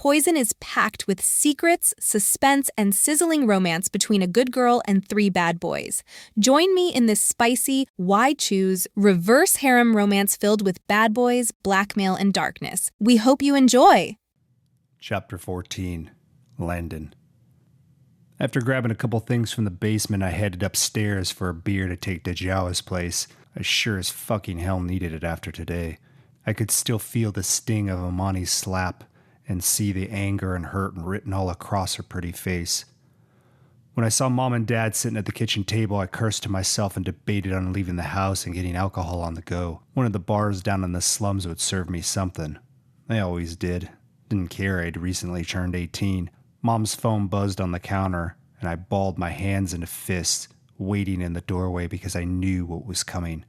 Poison is packed with secrets, suspense, and sizzling romance between a good girl and 3 bad boys. Join me in this spicy, why choose, reverse harem romance filled with bad boys, blackmail, and darkness. We hope you enjoy! Chapter 14. Landon. After grabbing a couple things from the basement, I headed upstairs for a beer to take to Jawa's place. I sure as fucking hell needed it after today. I could still feel the sting of Amani's slap and see the anger and hurt written all across her pretty face. When I saw Mom and Dad sitting at the kitchen table, I cursed to myself and debated on leaving the house and getting alcohol on the go. One of the bars down in the slums would serve me something. They always did. Didn't care I'd recently turned 18. Mom's phone buzzed on the counter, and I balled my hands into fists, waiting in the doorway because I knew what was coming.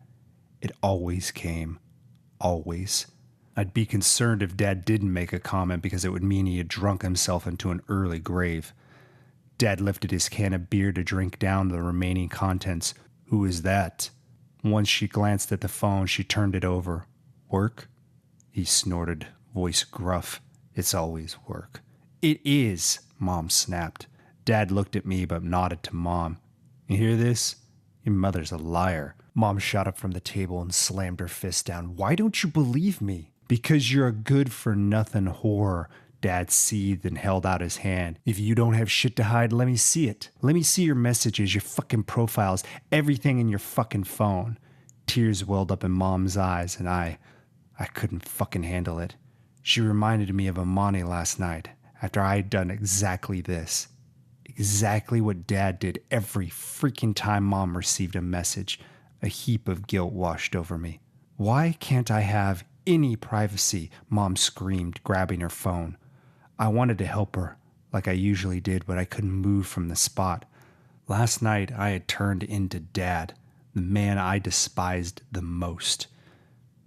It always came. Always. I'd be concerned if Dad didn't make a comment because it would mean he had drunk himself into an early grave. Dad lifted his can of beer to drink down the remaining contents. Who is that? Once she glanced at the phone, she turned it over. Work? He snorted, voice gruff. It's always work. It is, Mom snapped. Dad looked at me but nodded to Mom. You hear this? Your mother's a liar. Mom shot up from the table and slammed her fist down. Why don't you believe me? Because you're a good-for-nothing whore. Dad seethed and held out his hand. If you don't have shit to hide, let me see it. Let me see your messages, your fucking profiles, everything in your fucking phone. Tears welled up in Mom's eyes, and I couldn't fucking handle it. She reminded me of Amani last night, after I had done exactly this. Exactly what Dad did every freaking time Mom received a message. A heap of guilt washed over me. Why can't I have any privacy? Mom screamed, grabbing her phone. I wanted to help her, like I usually did, but I couldn't move from the spot. Last night, I had turned into Dad, the man I despised the most.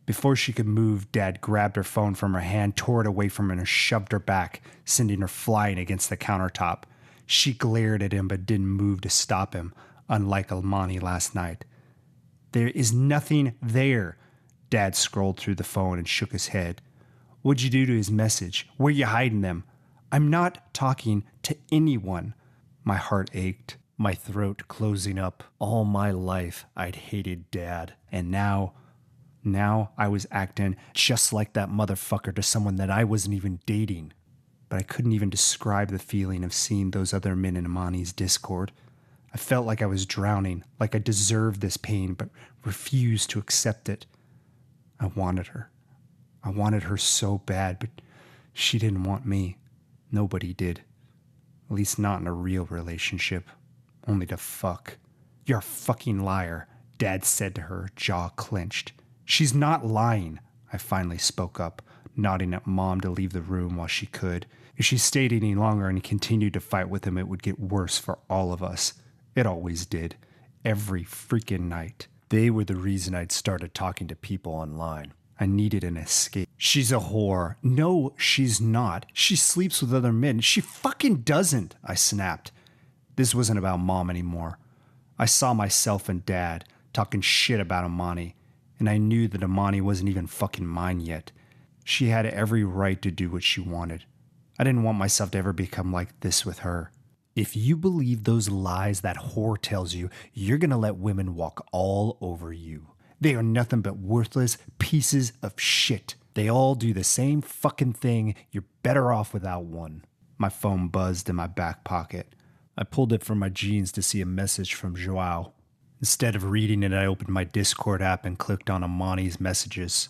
Before she could move, Dad grabbed her phone from her hand, tore it away from her, and shoved her back, sending her flying against the countertop. She glared at him but didn't move to stop him, unlike Almani last night. There is nothing there. Dad scrolled through the phone and shook his head. What'd you do to his message? Where you hiding them? I'm not talking to anyone. My heart ached, my throat closing up. All my life, I'd hated Dad. And now I was acting just like that motherfucker to someone that I wasn't even dating. But I couldn't even describe the feeling of seeing those other men in Amani's Discord. I felt like I was drowning, like I deserved this pain, but refused to accept it. I wanted her. I wanted her so bad, but she didn't want me. Nobody did. At least not in a real relationship. Only to fuck. You're a fucking liar, Dad said to her, jaw clenched. She's not lying, I finally spoke up, nodding at Mom to leave the room while she could. If she stayed any longer and continued to fight with him, it would get worse for all of us. It always did. Every freaking night. They were the reason I'd started talking to people online. I needed an escape. She's a whore. No, she's not. She sleeps with other men. She fucking doesn't, I snapped. This wasn't about Mom anymore. I saw myself and Dad talking shit about Amani, and I knew that Amani wasn't even fucking mine yet. She had every right to do what she wanted. I didn't want myself to ever become like this with her. If you believe those lies that whore tells you, you're gonna let women walk all over you. They are nothing but worthless pieces of shit. They all do the same fucking thing. You're better off without one. My phone buzzed in my back pocket. I pulled it from my jeans to see a message from Joao. Instead of reading it, I opened my Discord app and clicked on Amani's messages.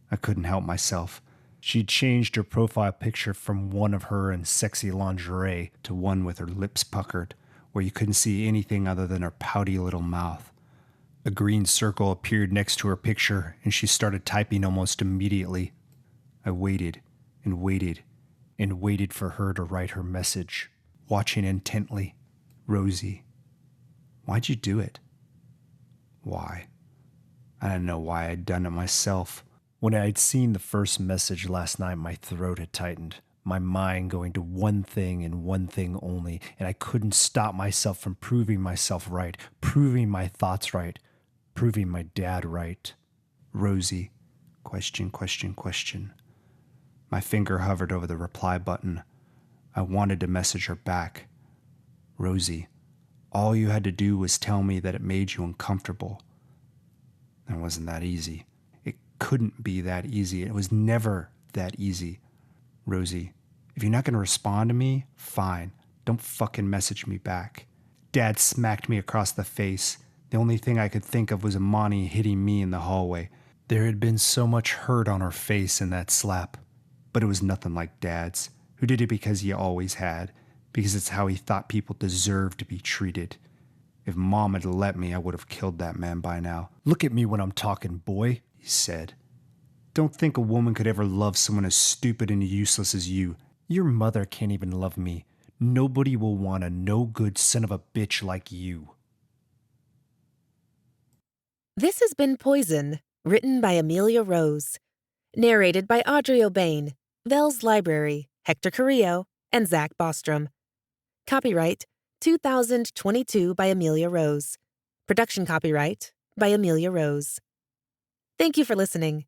I couldn't help myself. She'd changed her profile picture from one of her in sexy lingerie to one with her lips puckered, where you couldn't see anything other than her pouty little mouth. A green circle appeared next to her picture, and she started typing almost immediately. I waited and waited and waited for her to write her message, watching intently. Rosie, why'd you do it? Why? I didn't know why I'd done it myself. When I'd seen the first message last night, my throat had tightened, my mind going to one thing and one thing only, and I couldn't stop myself from proving myself right, proving my thoughts right, proving my dad right. Rosie, question. My finger hovered over the reply button. I wanted to message her back. Rosie, all you had to do was tell me that it made you uncomfortable. It wasn't that easy. It couldn't be that easy. It was never that easy. Rosie, if you're not going to respond to me, fine. Don't fucking message me back. Dad smacked me across the face. The only thing I could think of was Imani hitting me in the hallway. There had been so much hurt on her face in that slap. But it was nothing like Dad's, who did it because he always had, because it's how he thought people deserved to be treated. If Mom had let me, I would have killed that man by now. Look at me when I'm talking, boy, he said. Don't think a woman could ever love someone as stupid and useless as you. Your mother can't even love me. Nobody will want a no-good son of a bitch like you. This has been Poison, written by Amelia Rose. Narrated by Audrey O'Bain, Vels Library, Hector Carrillo, and Zach Bostrom. Copyright 2022 by Amelia Rose. Production copyright by Amelia Rose. Thank you for listening.